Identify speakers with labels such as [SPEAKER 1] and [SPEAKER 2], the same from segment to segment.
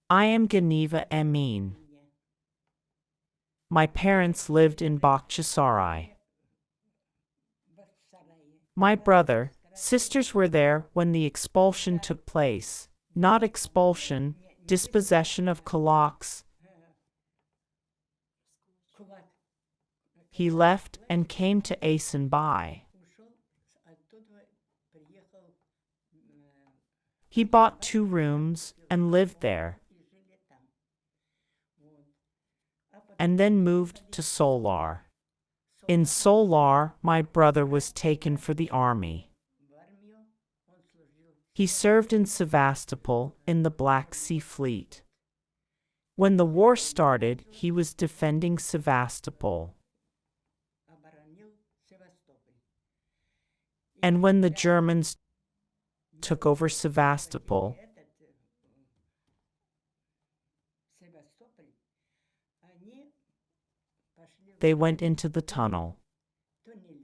[SPEAKER 1] I am Ganieva Emine. My parents lived in Bakhchisarai. My brother, sisters were there when the expulsion took place. Not expulsion, dispossession of kulaks. He left and came to Eisenbai. He bought 2 rooms and lived there, and then moved to Solar. In Solar, my brother was taken for the army. He served in Sevastopol in the Black Sea Fleet. When the war started, he was defending Sevastopol. And when the Germans took over Sevastopol, they went into the tunnel.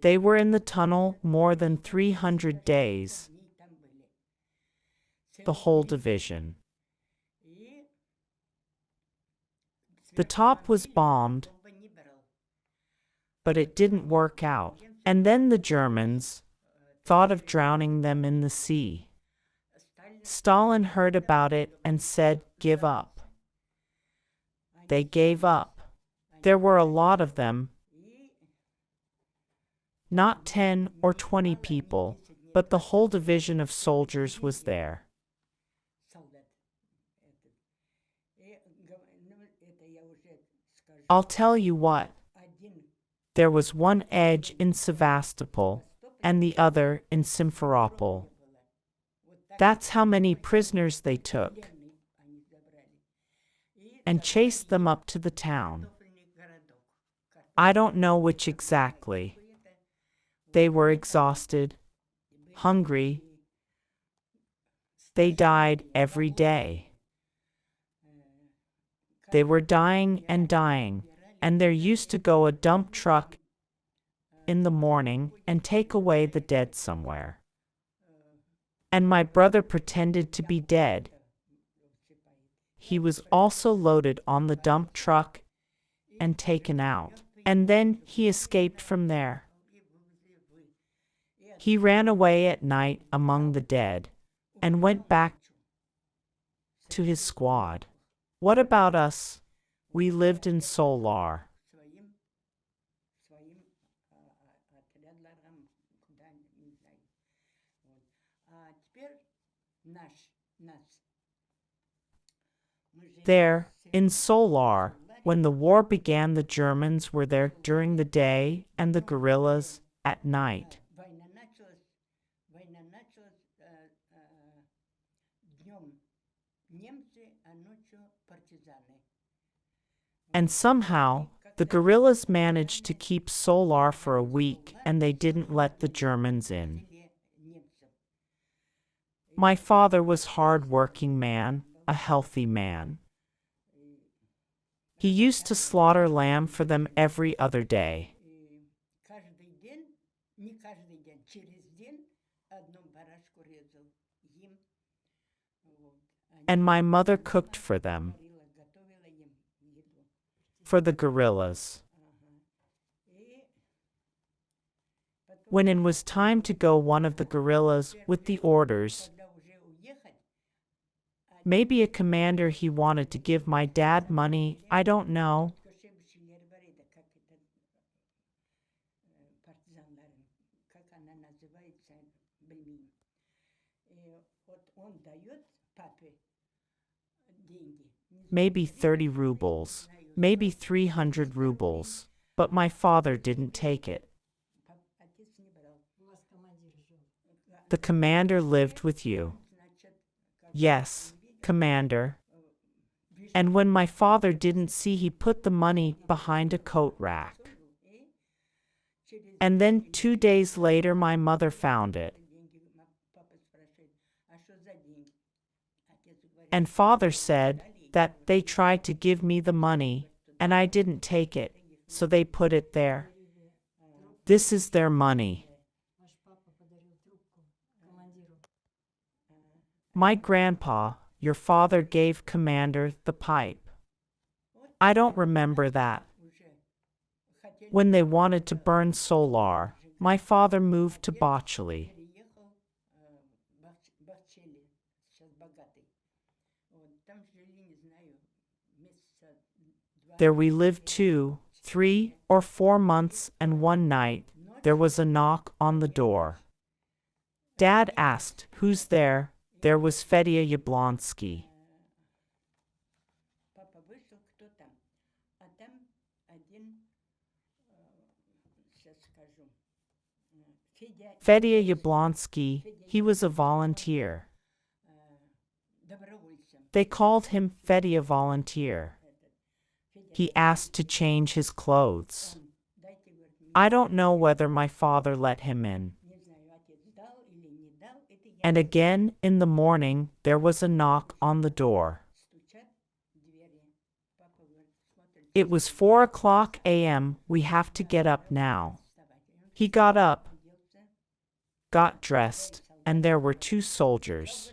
[SPEAKER 1] They were in the tunnel more than 300 days. The whole division. The top was bombed, but it didn't work out. And then the Germans thought of drowning them in the sea. Stalin heard about it and said, "Give up." They gave up. There were a lot of them. Not 10 or 20 people, but the whole division of soldiers was there. I'll tell you what. There was one edge in Sevastopol and the other in Simferopol. That's how many prisoners they took and chased them up to the town. I don't know which exactly. They were exhausted, hungry. They died every day. They were dying, and there used to go a dump truck in the morning and take away the dead somewhere. And my brother pretended to be dead. He was also loaded on the dump truck and taken out. And then he escaped from there. He ran away at night among the dead and went back to his squad. What about us? We lived in Solar. There, in Solar, when the war began, the Germans were there during the day and the guerrillas at night. And somehow, the guerrillas managed to keep Solar for a week, and they didn't let the Germans in. My father was a hard-working man, a healthy man. He used to slaughter lamb for them every other day. And my mother cooked for them, for the guerrillas. When it was time to go, one of the guerrillas with the orders, maybe a commander, he wanted to give my dad money, I don't know. Maybe 30 rubles, maybe 300 rubles, but my father didn't take it. The commander lived with you. Yes, commander. And when my father didn't see, he put the money behind a coat rack. And then 2 days later, my mother found it. And father said that they tried to give me the money, and I didn't take it, so they put it there. This is their money. My grandpa, your father gave commander the pipe. I don't remember that. When they wanted to burn Solar, my father moved to Botchely. There we lived 2, 3, or 4 months, and one night, there was a knock on the door. Dad asked, "Who's there?" There was Fedya Yablonsky. Fedya Yablonsky, he was a volunteer. They called him Fedya Volunteer. He asked to change his clothes. I don't know whether my father let him in. And again in the morning there was a knock on the door. It was 4 a.m. We have to get up now. He got up, got dressed, and there were 2 soldiers.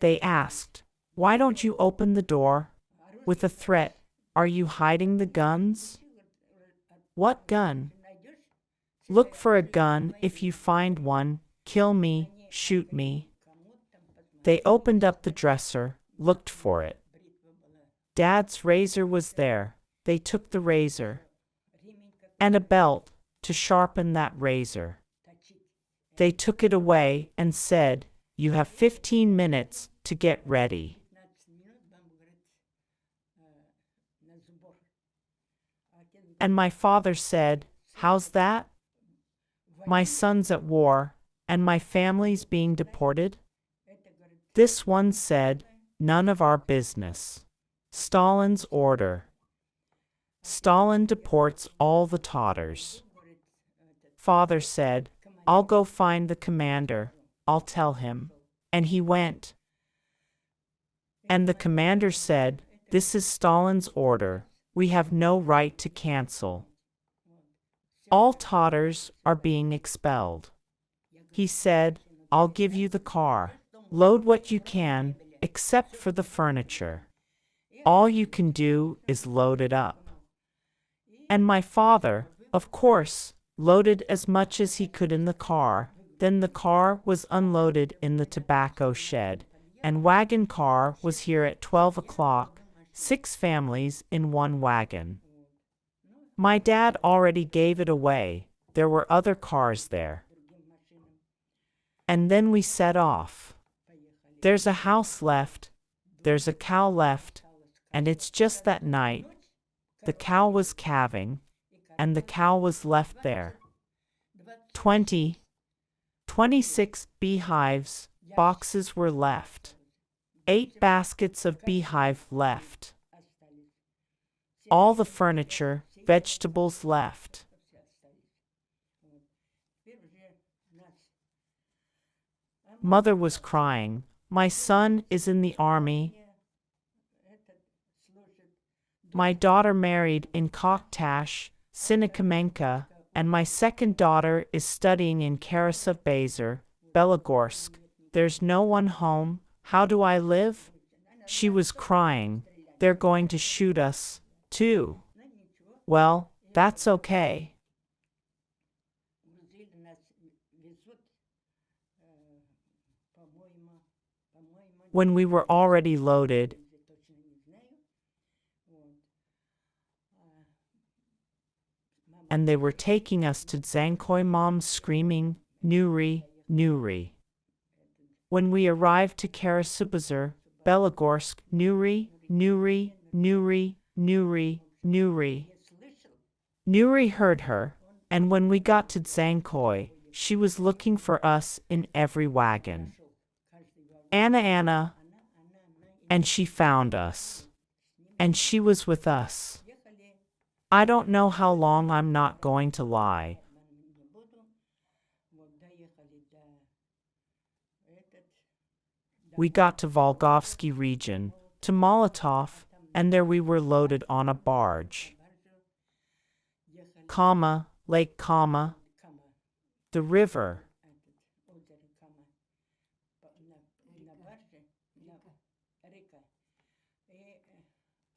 [SPEAKER 1] They asked, "Why don't you open the door?" With a threat, "Are you hiding the guns?" "What gun?" "Look for a gun. If you find one, kill me, shoot me." They opened up the dresser, looked for it. Dad's razor was there. They took the razor. And a belt to sharpen that razor. They took it away and said, "You have 15 minutes to get ready." And my father said, "How's that? My son's at war, and my family's being deported?" This one said, "None of our business. Stalin's order. Stalin deports all the Tatars." Father said, "I'll go find the commander, I'll tell him." And he went. And the commander said, "This is Stalin's order. We have no right to cancel. All Tatars are being expelled." He said, "I'll give you the car. Load what you can, except for the furniture. All you can do is load it up." And my father, of course, loaded as much as he could in the car. Then the car was unloaded in the tobacco shed, and wagon car was here at 12 o'clock, 6 families in one wagon. My dad already gave it away. There were other cars there. And then we set off. There's a house left, there's a cow left, and it's just that night. The cow was calving, and the cow was left there. 26 beehives, boxes were left. 8 baskets of beehive left. All the furniture, vegetables left. Mother was crying. My son is in the army. My daughter married in Koktash, Sinakamenka, and my second daughter is studying in Karasov-Bazar, Belogorsk. There's no one home. How do I live? She was crying. They're going to shoot us, too. Well, that's okay. When we were already loaded, and they were taking us to Zankoy, Mom screaming, "Nuri, Nuri." When we arrived to Karasov-Bazar, Belogorsk, "Nuri, Nuri, Nuri, Nuri, Nuri." Nuri heard her, and when we got to Zankoy, she was looking for us in every wagon. Anna, and she found us. And she was with us. I don't know how long. I'm not going to lie. We got to Volgovsky region, to Molotov, and there we were loaded on a barge. Lake, the river.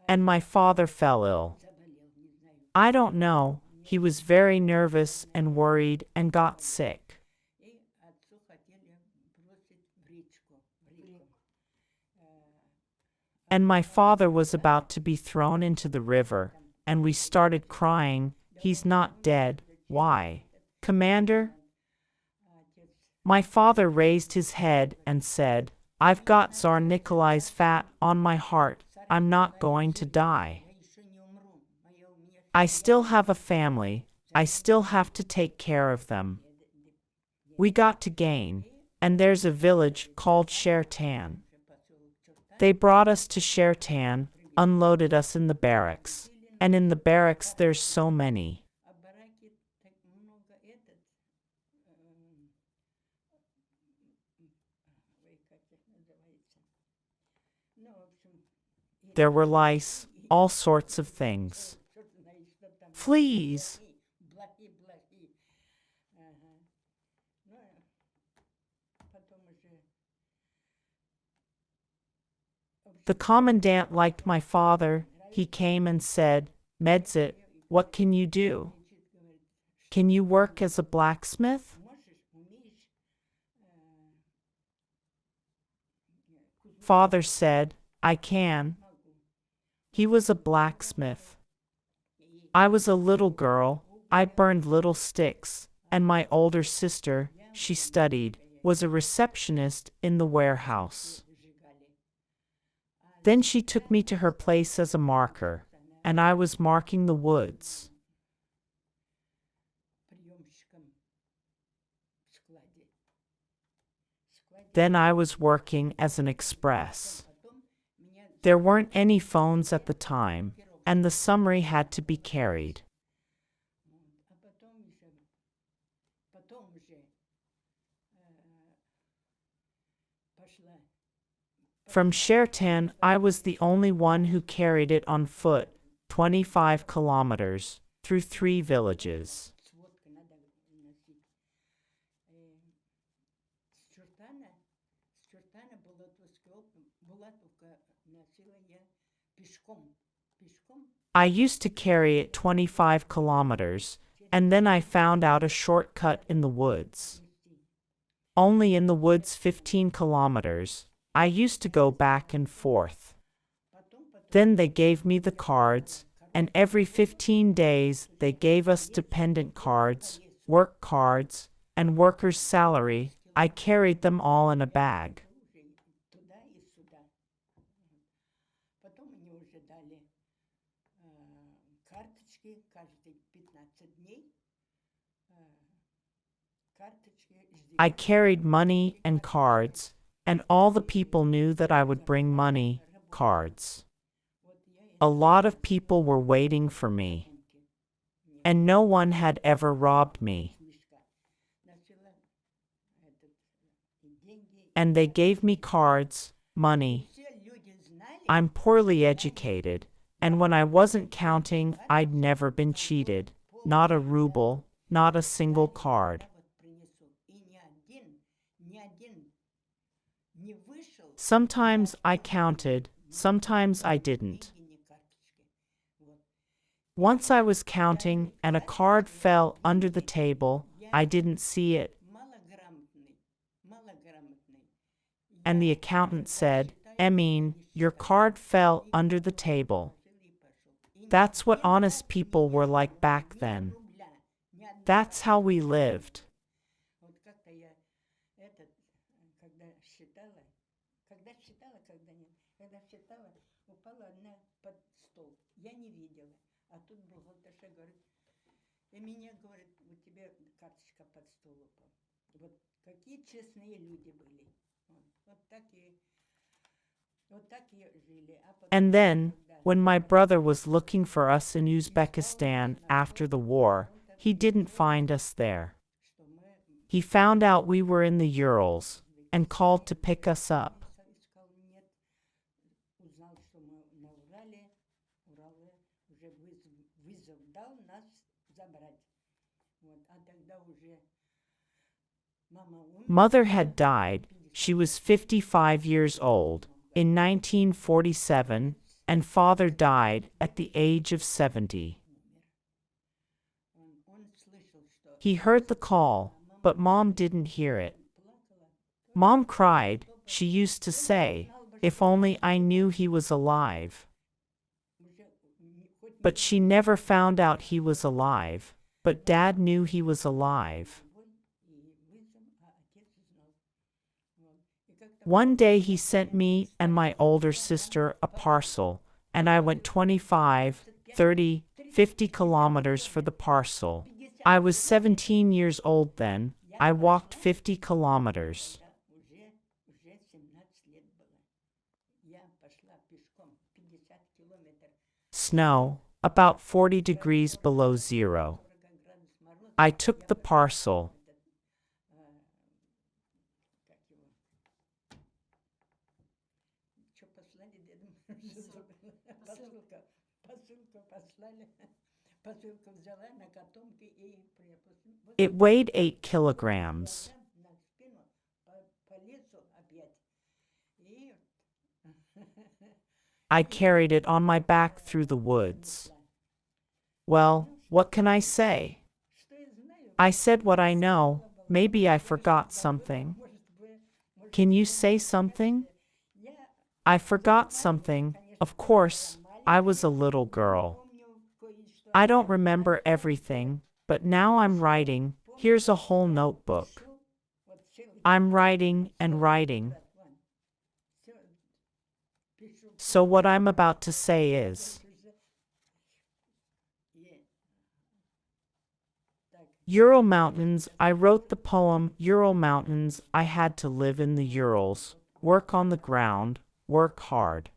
[SPEAKER 1] and my father fell ill. I don't know, he was very nervous and worried and got sick. And my father was about to be thrown into the river, and we started crying, "He's not dead, why, Commander?" My father raised his head and said, "I've got Tsar Nikolai's fat on my heart, I'm not going to die. I still have a family, I still have to take care of them." We got to Gain, and there's a village called Shertan. They brought us to Shertan, unloaded us in the barracks, and in the barracks there's so many. There were lice, all sorts of things. Fleas. The commandant liked my father. He came and said, "Medzit, what can you do? Can you work as a blacksmith?" Father said, "I can." He was a blacksmith. I was a little girl, I burned little sticks, and my older sister, she studied, was a receptionist in the warehouse. Then she took me to her place as a marker, and I was marking the woods. Then I was working as an express. There weren't any phones at the time, and the summary had to be carried. From Shertan, I was the only one who carried it on foot, 25 kilometers, through 3 villages. I used to carry it 25 kilometers, and then I found out a shortcut in the woods. Only in the woods 15 kilometers. I used to go back and forth. Then they gave me the cards, and every 15 days they gave us dependent cards, work cards, and worker's salary. I carried them all in a bag. I carried money and cards, and all the people knew that I would bring money, cards. A lot of people were waiting for me, and no one had ever robbed me. And they gave me cards, money. I'm poorly educated, and when I wasn't counting, I'd never been cheated. Not a ruble, not a single card. Sometimes I counted, sometimes I didn't. Once I was counting and a card fell under the table. I didn't see it. And the accountant said, "Emine, your card fell under the table." That's what honest people were like back then. That's how we lived.
[SPEAKER 2] Эмине говорит, у тебя карточка под стол упала. Вот какие честные люди были. Вот так и жили.
[SPEAKER 1] And then, when my brother was looking for us in Uzbekistan after the war, he didn't find us there. He found out we were in the Urals and called to pick us up. Mother had died. She was 55 years old in 1947, and father died at the age of 70. He heard the call, but mom didn't hear it. Mom cried, she used to say, if only I knew he was alive. But she never found out he was alive, but Dad knew he was alive. One day he sent me and my older sister a parcel, and I went 25, 30, 50 kilometers for the parcel. I was 17 years old then. I walked 50 kilometers. Snow, about 40 degrees below zero. I took the parcel. It weighed 8 kilograms. I carried it on my back through the woods. Well, what can I say? I said what I know. Maybe I forgot something. Can you say something? I forgot something. Of course, I was a little girl. I don't remember everything, but now I'm writing. Here's a whole notebook. I'm writing and writing. So what I'm about to say is, Ural Mountains, I wrote the poem Ural Mountains. I had to live in the Urals, work on the ground, work hard.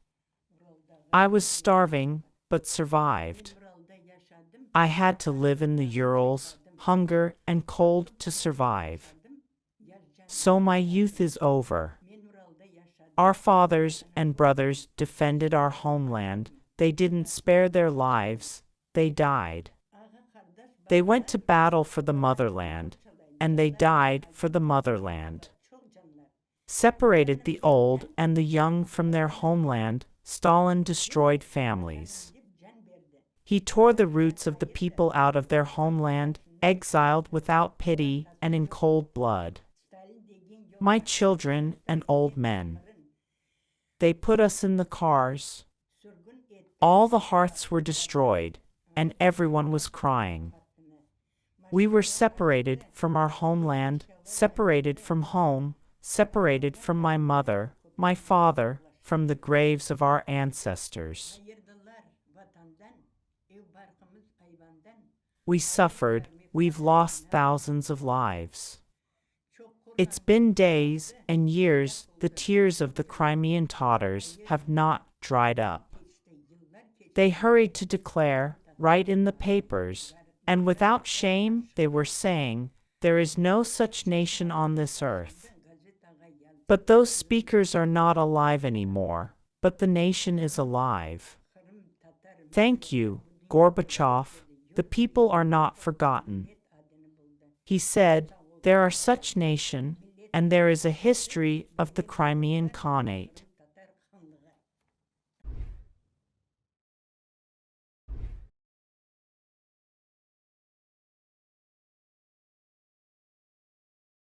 [SPEAKER 1] I was starving, but survived. I had to live in the Urals, hunger and cold to survive. So my youth is over. Our fathers and brothers defended our homeland. They didn't spare their lives. They died. They went to battle for the motherland, and they died for the motherland. Separated the old and the young from their homeland, Stalin destroyed families. He tore the roots of the people out of their homeland, exiled without pity and in cold blood. My children and old men. They put us in the cars. All the hearths were destroyed, and everyone was crying. We were separated from our homeland, separated from home, separated from my mother, my father, from the graves of our ancestors. We suffered, we've lost thousands of lives. It's been days and years, the tears of the Crimean Tatars have not dried up. They hurried to declare, write in the papers, and without shame they were saying, there is no such nation on this earth. But those speakers are not alive anymore, but the nation is alive. Thank you, Gorbachev, the people are not forgotten. He said, there are such nation, and there is a history of the Crimean Khanate.